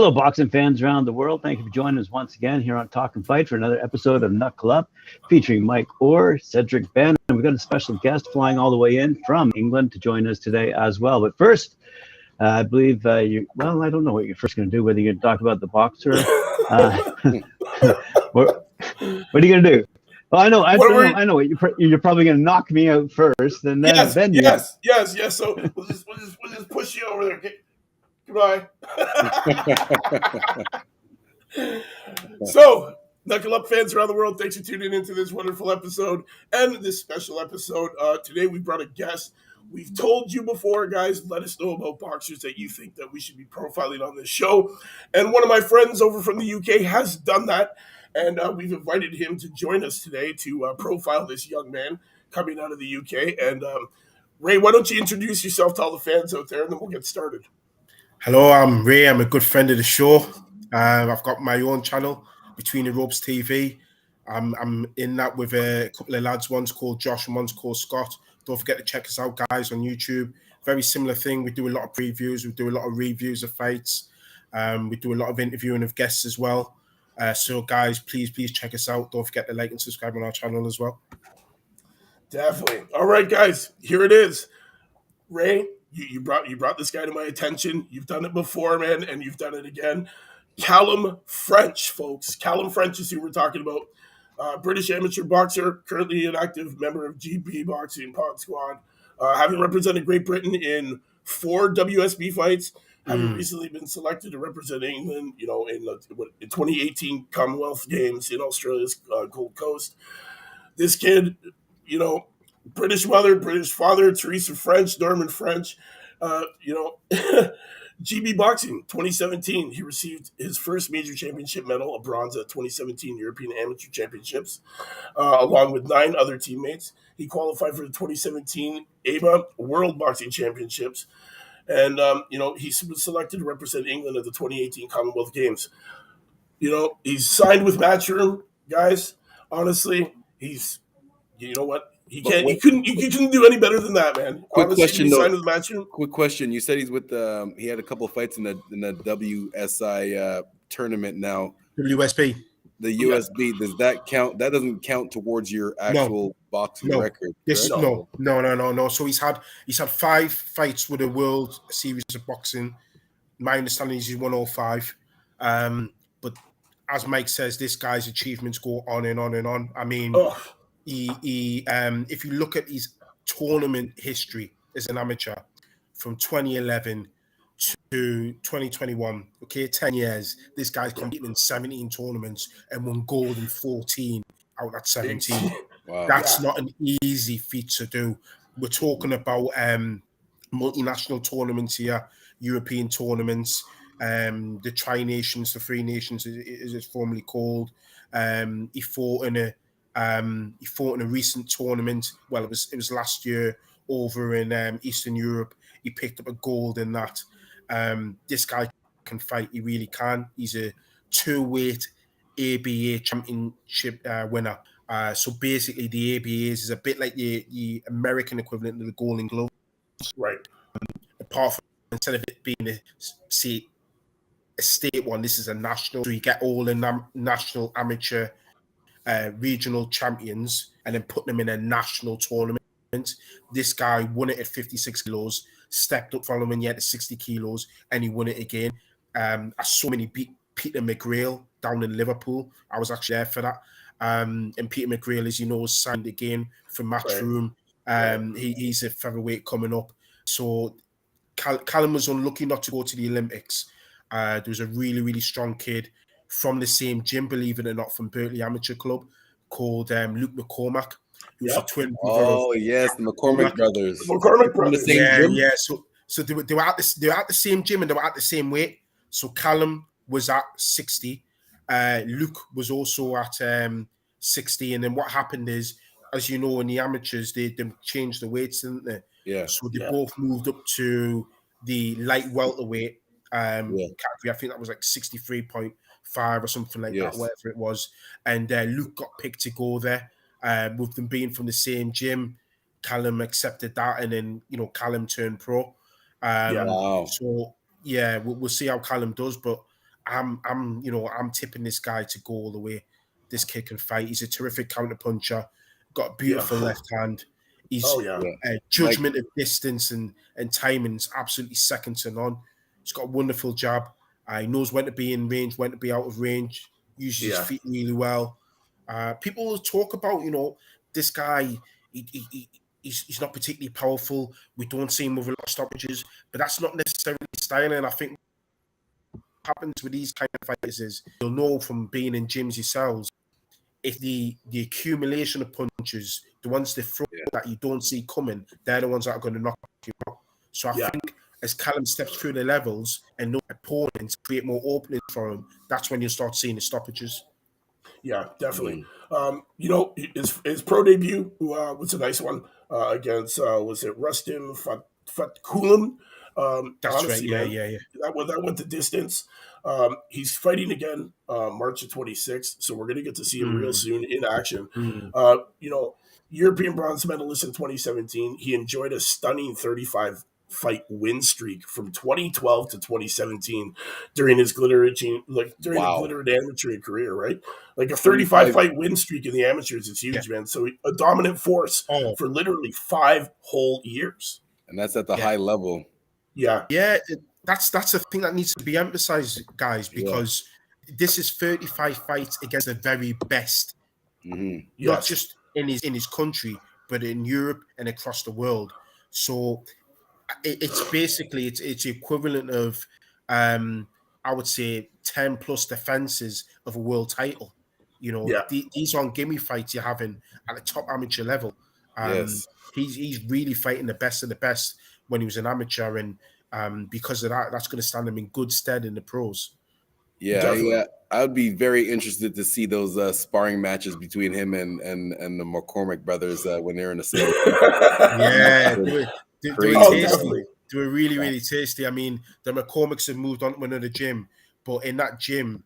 Hello, boxing fans around the world. Thank you for joining us once again here on Talkin Fight for another episode of Knuckle Up, featuring Mike or Cedric Benn. And we've got a special guest flying all the way in from England to join us today as well. But first, I believe I don't know what you're first going to do, whether you're going to talk about the boxer. What are you going to do? Well, I know. You're probably going to knock me out first, and then yes. So we'll just push you over there. Okay? Goodbye. So, Knuckle Up fans around the world, thanks for tuning into this wonderful episode and this special episode. Today we brought a guest. We've told you before, guys, let us know about boxers that you think that we should be profiling on this show. And one of my friends over from the UK has done that. And we've invited him to join us today to profile this young man coming out of the UK. And Ray, why don't you introduce yourself to all the fans out there, and then we'll get started. Hello, I'm Ray. I'm a good friend of the show. I've got my own channel, Between the Ropes TV. I'm in that with a couple of lads. One's called Josh and one's called Scott. Don't forget to check us out, guys, on YouTube. Very similar thing. We do a lot of previews. We do a lot of reviews of fights. We do a lot of interviewing of guests as well. So, guys, please check us out. Don't forget to like and subscribe on our channel as well. Definitely. All right, guys, here it is. Ray, you brought this guy to my attention. You've done it before, man, and you've done it again. Calum French, folks. Calum French is who we're talking about. British amateur boxer, currently an active member of GB Boxing Pod Squad, having represented Great Britain in 4 WSB fights, having recently been selected to represent England, in the 2018 Commonwealth Games in Australia's Gold Coast. This kid, British mother, British father, Teresa French, Norman French, GB Boxing 2017. He received his first major championship medal, a bronze at 2017 European Amateur Championships, along with 9 other teammates. He qualified for the 2017 AMA World Boxing Championships. And, he was selected to represent England at the 2018 Commonwealth Games. He's signed with Matchroom, guys. Honestly, you know what? You couldn't do any better than that, man. Quick question, though. Quick question. You said he's with he had a couple of fights in the WSI tournament now. WSB. The USB, does that count? That doesn't count towards your actual boxing record. No. So he's had 5 fights with a World Series of Boxing. My understanding is he's won all 5. But as Mike says, this guy's achievements go on and on and on. I mean, he if you look at his tournament history as an amateur from 2011 to 2021, 10 years, this guy's competed in 17 tournaments and won gold in 14 out of that 17. Wow. That's not an easy feat to do. We're talking about multinational tournaments here, European tournaments, the Tri-Nations, the 3 Nations as it's formerly called. He fought in a recent tournament. Well, it was last year over in Eastern Europe. He picked up a gold in that. This guy can fight. He really can. He's a 2-weight ABA championship winner. So basically, the ABAs is a bit like the American equivalent of the Golden Gloves. Right. Apart from, instead of it being a state one, this is a national. So you get all the national amateur regional champions and then put them in a national tournament. This guy won it at 56 kilos, stepped up following yet at 60 kilos, and he won it again. I saw him beat Peter McGrail down in Liverpool. I was actually there for that. And Peter McGrail, as you know, was signed again for Matchroom. He's a featherweight coming up. So Calum was unlucky not to go to the Olympics. There was a really, really strong kid from the same gym, believe it or not, from Berkeley Amateur Club called Luke McCormack. Who's a twin brother. Oh, yes, the McCormack brothers. McCormack brothers. Yeah. So they were at the same gym and they were at the same weight. So Calum was at 60. Luke was also at 60. And then what happened is, as you know, in the amateurs, they changed the weights, didn't they? Yeah. So they both moved up to the light welterweight category. I think that was like 63.5 or something like that, whatever it was. And Luke got picked to go there. With them being from the same gym, Calum accepted that, and then Calum turned pro. So we'll see how Calum does. But I'm tipping this guy to go all the way. This kid can fight. He's a terrific counter puncher. Got a beautiful left hand. His judgment of distance and timing is absolutely second to none. He's got a wonderful jab. He knows when to be in range, when to be out of range. Uses his feet really well. People will talk about, this guy. He's not particularly powerful. We don't see him with a lot of stoppages, but that's not necessarily style. And I think what happens with these kind of fighters is you'll know from being in gyms yourselves if the accumulation of punches, the ones they throw that you don't see coming, they're the ones that are going to knock you out. So I think as Calum steps through the levels and no opponents create more openings for him, that's when you start seeing the stoppages. Yeah, definitely. His pro debut was a nice one against was it Rustin Fatkulum? That's honestly, right. man, Yeah. That went the distance. He's fighting again March of 26th, so we're gonna get to see him real soon in action. European bronze medalist in 2017. He enjoyed a stunning 35 fight win streak from 2012 to 2017 during his glittered amateur career, right? Like a 35 fight win streak in the amateurs is huge, man. So a dominant force for literally 5 whole years. And that's at the high level. Yeah. That's a thing that needs to be emphasized, guys, because this is 35 fights against the very best. Not just in his country, but in Europe and across the world. So it's basically it's the equivalent of I would say 10 plus defenses of a world title. These aren't gimme fights you're having at the top amateur level. He's really fighting the best of the best when he was an amateur, and because of that, that's going to stand him in good stead in the pros. Yeah. I would be very interested to see those sparring matches between him and the McCormick brothers when they're in the same. They were tasty. They were really, really tasty. I mean, the McCormicks have moved on to another gym, but in that gym,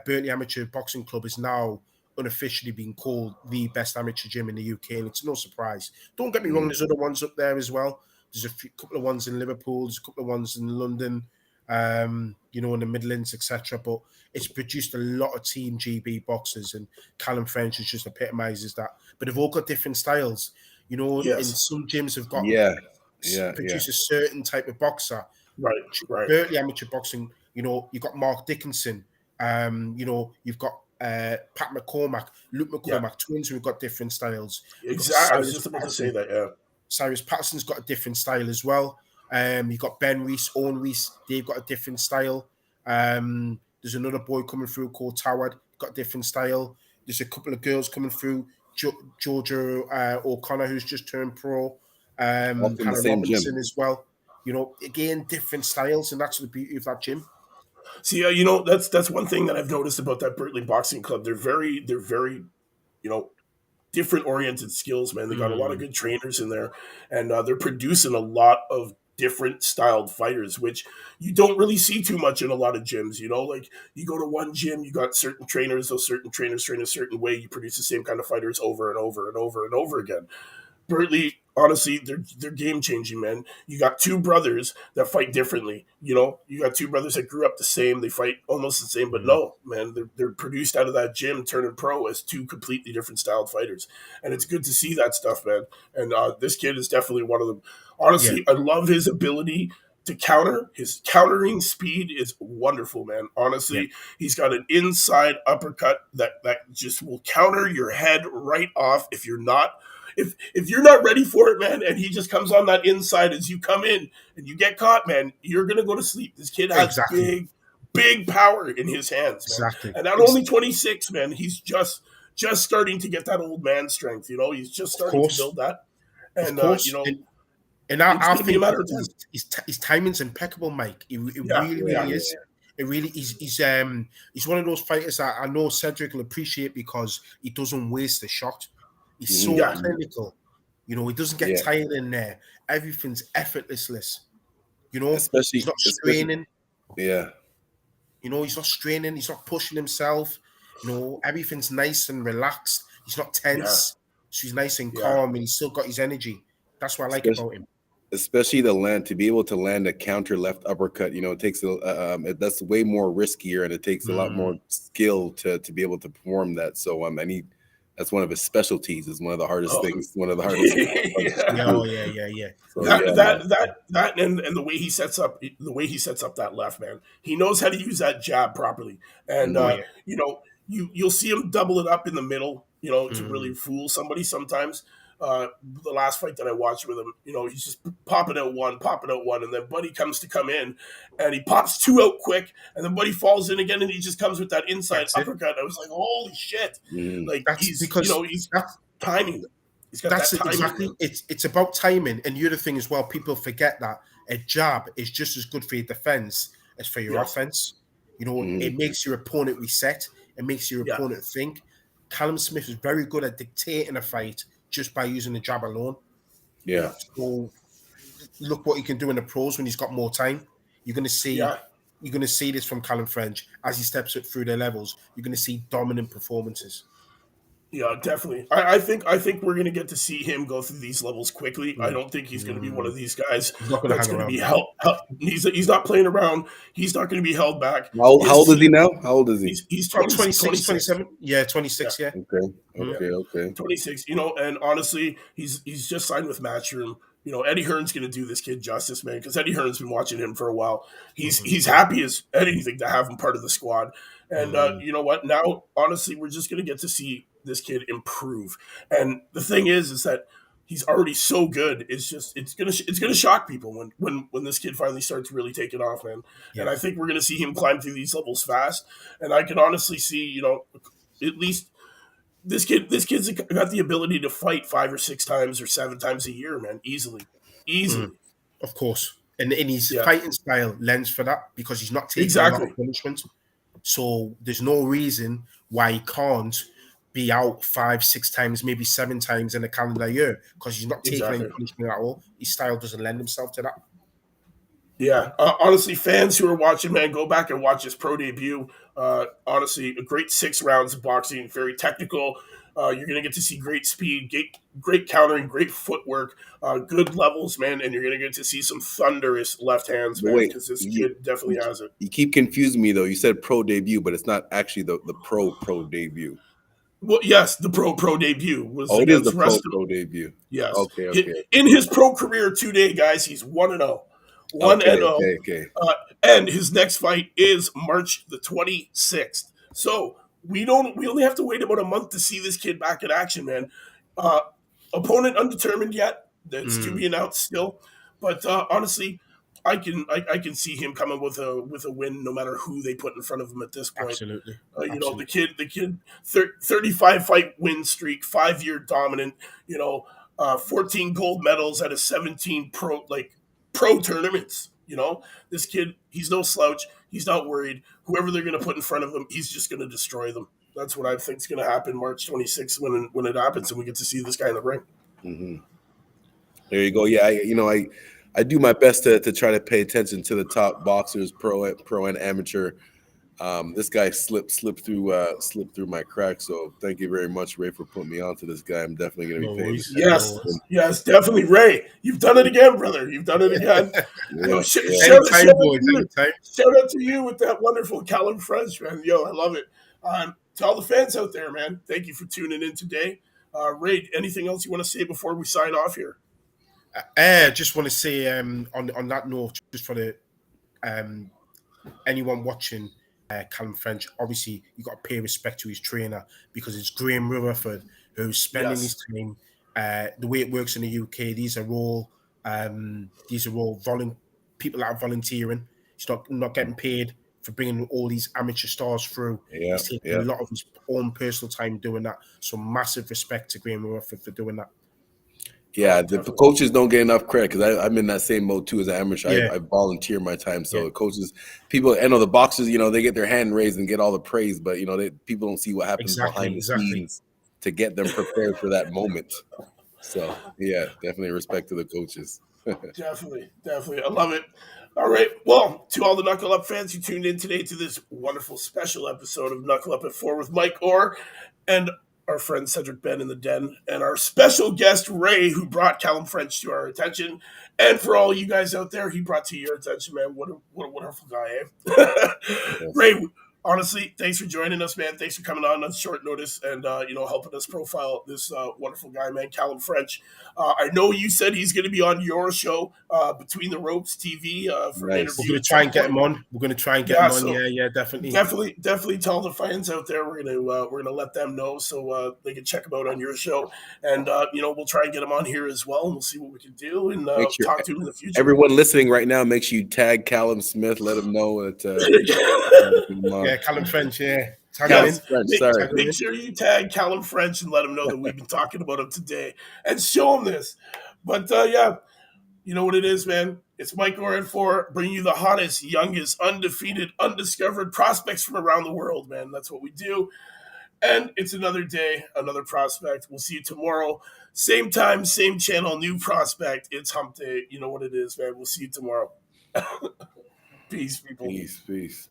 Burnley Amateur Boxing Club is now unofficially being called the best amateur gym in the UK, and it's no surprise. Don't get me wrong, there's other ones up there as well. There's a couple of ones in Liverpool, there's a couple of ones in London, in the Midlands, etc. But it's produced a lot of Team GB boxers, and Calum French just epitomizes that. But they've all got different styles. In some gyms have got produce a certain type of boxer. Right. Burnley Amateur Boxing, you've got Mark Dickinson, you've got Pat McCormack, Luke McCormack, twins who've got different styles. Exactly. I was just about to say that, Cyrus Patterson's got a different style as well. You've got Ben Reese, Owen Reese, they've got a different style. There's another boy coming through called Tawad, got a different style. There's a couple of girls coming through, Georgia O'Connor, who's just turned pro. Hannah Robinson as well. Again, different styles, and that's the beauty of that gym. See, that's one thing that I've noticed about that Burnley Boxing Club. They're very, different oriented skills, man. They got a lot of good trainers in there, and they're producing a lot of different styled fighters, which you don't really see too much in a lot of gyms. Like you go to one gym, you got certain trainers, those certain trainers train a certain way. You produce the same kind of fighters over and over and over and over again. Burnley, honestly, they're game changing, man. You got 2 brothers that fight differently. You got 2 brothers that grew up the same. They fight almost the same, but no, man, they're produced out of that gym, turning pro as 2 completely different styled fighters, and it's good to see that stuff, man. And this kid is definitely one of them. Honestly, I love his ability to counter. His countering speed is wonderful, man. Honestly, he's got an inside uppercut that just will counter your head right off if you're not. If you're not ready for it, man, and he just comes on that inside as you come in and you get caught, man, you're going to go to sleep. This kid has big power in his hands, man. Exactly. And not only 26, man, he's just starting to get that old man strength, He's just starting to build that. And, and I think his timing's impeccable, Mike. It really is. It really is. He's one of those fighters that I know Cedric will appreciate because he doesn't waste a shot. He's so clinical. He doesn't get tired in there. Everything's effortless. Especially he's not straining. Yeah. He's not straining. He's not pushing himself. Everything's nice and relaxed. He's not tense. So he's nice and calm, and he's still got his energy. That's what I like about him. especially to be able to land a counter left uppercut. You know, it takes that's way more riskier, and it takes a lot more skill to be able to perform that. So that's one of his specialties. Is one of the hardest things. One of the hardest. Yeah. So, that and the way he sets up that left, man. He knows how to use that jab properly, and you know, you'll see him double it up in the middle, you know, to really fool somebody sometimes. The last fight that I watched with him, you know, he's just popping out one, and then Buddy comes to come in, and he pops two out quick, and then Buddy falls in again, and he just comes with that inside uppercut. I was like, holy shit! Like he's timing. He's got that timing. Exactly. It's about timing, and the other thing as well, people forget that a jab is just as good for your defense as for your offense. You know, it makes your opponent reset. It makes your opponent think. Calum Smith is very good at dictating a fight just by using the jab alone. Yeah. So look what he can do in the pros when he's got more time. You're going to see. You're going to see this from Calum French as he steps up through their levels. You're going to see dominant performances. Yeah, definitely. I think we're going to get to see him go through these levels quickly. I don't think he's going to be one of these guys that's going to be held. He's not playing around. He's not going to be held back. How old is he now? How old is he? He's 26, 27. Yeah, 26. Yeah. Okay. 26. You know, and honestly, he's just signed with Matchroom. You know, Eddie Hearn's going to do this kid justice, man, because Eddie Hearn's been watching him for a while. He's happy as anything to have him part of the squad. And you know what? Now, honestly, we're just going to get to see this kid improve. And the thing is that he's already so good. It's gonna shock people when this kid finally starts really taking off, man. Yeah. And I think we're gonna see him climb through these levels fast. And I can honestly see, you know, at least this kid's got the ability to fight 5 or 6 times or 7 times a year, man, easily. Of course. And in his fighting style lends for that because he's not taking a lot of punishment. So there's no reason why he can't be out 5, 6 times, maybe 7 times in a calendar year because he's not taking any punishment at all. His style doesn't lend himself to that. Yeah, honestly, fans who are watching, man, go back and watch his pro debut. Honestly, a great 6 rounds of boxing, very technical. You're going to get to see great speed, great countering, great footwork, good levels, man, and you're going to get to see some thunderous left hands, man, because this kid definitely has it. You keep confusing me, though. You said pro debut, but it's not actually the pro debut. Well, yes, the pro debut was it is the pro debut. Yes. Okay. In his pro career today, guys, he's 1-0. 1-0. Okay. And his next fight is March the 26th. So we only have to wait about a month to see this kid back in action, man. Opponent undetermined yet. That's to be announced still. But honestly, I can see him coming with a win, no matter who they put in front of him at this point. Absolutely. You know, the kid, 35 fight win streak, 5-year dominant. You know, 14 gold medals out of 17 pro tournaments. You know, this kid, he's no slouch. He's not worried. Whoever they're going to put in front of him, he's just going to destroy them. That's what I think is going to happen March 26th when it happens, and we get to see this guy in the ring. Mm-hmm. There you go. Yeah, I do my best to try to pay attention to the top boxers, pro and amateur. This guy slipped through my cracks. So thank you very much, Ray, for putting me onto this guy. I'm definitely going to be paying attention. Yes, definitely, Ray. You've done it again, brother. You've done it again. Shout out to you with that wonderful Calum French, man. Yo, I love it. To all the fans out there, man, thank you for tuning in today. Ray, anything else you want to say before we sign off here? I just want to say on that note, just for the anyone watching Calum French, obviously you got to pay respect to his trainer because it's Graham Rutherford who's spending his time. The way it works in the UK, these are all people that are volunteering. He's not getting paid for bringing all these amateur stars through. He's taking a lot of his own personal time doing that. So massive respect to Graham Rutherford for doing that. Yeah, the coaches don't get enough credit because I'm in that same mode too as an amateur. I volunteer my time, so the coaches, people, I know the boxers, they get their hand raised and get all the praise, but people don't see what happens behind the scenes to get them prepared for that moment. So yeah, definitely respect to the coaches. Definitely, I love it. All right, well, to all the Knuckle Up fans who tuned in today to this wonderful special episode of Knuckle Up at 4 with Mike Orr and our friend Cedric, Benn in the Den, and our special guest Ray, who brought Calum French to our attention. And for all you guys out there, he brought to your attention, man. What a wonderful guy, eh? Ray, honestly, thanks for joining us, man. Thanks for coming on short notice and helping us profile this wonderful guy, man, Calum French. I know you said he's going to be on your show, Between the Ropes TV, for an interview. We're going to try and get him on. We're going to try and get him on. So yeah, definitely. Definitely tell the fans out there we're gonna let them know so they can check him out on your show, and we'll try and get him on here as well, and we'll see what we can do and talk to him in the future. Everyone listening right now, make sure you tag Calum Smith. Let him know that. Yeah, Calum French. Yeah. Make sure you tag Calum French and let him know that we've been talking about him today and show him this. But you know what it is, man. It's Mike Orr 4 bringing you the hottest, youngest, undefeated, undiscovered prospects from around the world, man. That's what we do. And it's another day, another prospect. We'll see you tomorrow. Same time, same channel, new prospect. It's hump day. You know what it is, man. We'll see you tomorrow. Peace, people. Peace.